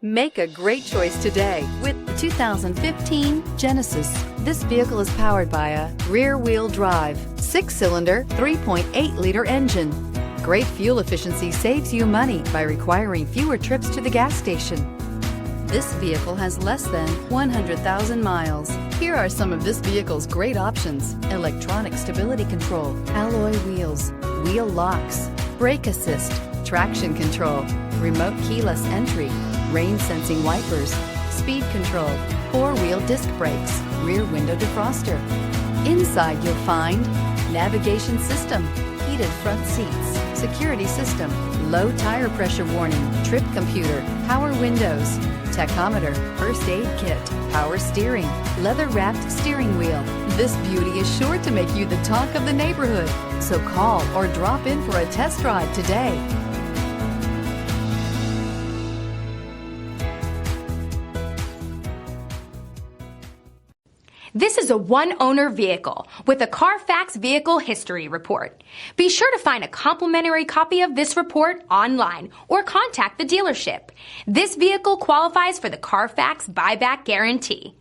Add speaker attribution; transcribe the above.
Speaker 1: Make a great choice today with the 2015 Genesis. This vehicle is powered by a rear-wheel drive, 6-cylinder, 3.8-liter engine. Great fuel efficiency saves you money by requiring fewer trips to the gas station. This vehicle has less than 100,000 miles. Here are some of this vehicle's great options: electronic stability control, alloy wheels, wheel locks, brake assist, traction control, remote keyless entry, rain sensing wipers, speed control, 4-wheel disc brakes, rear window defroster. Inside you'll find navigation system, heated front seats, security system, low tire pressure warning, trip computer, power windows, tachometer, first aid kit, power steering, leather-wrapped steering wheel. This beauty is sure to make you the talk of the neighborhood. So call or drop in for a test drive today.
Speaker 2: This is a one-owner vehicle with a Carfax Vehicle History Report. Be sure to find a complimentary copy of this report online or contact the dealership. This vehicle qualifies for the Carfax Buyback Guarantee.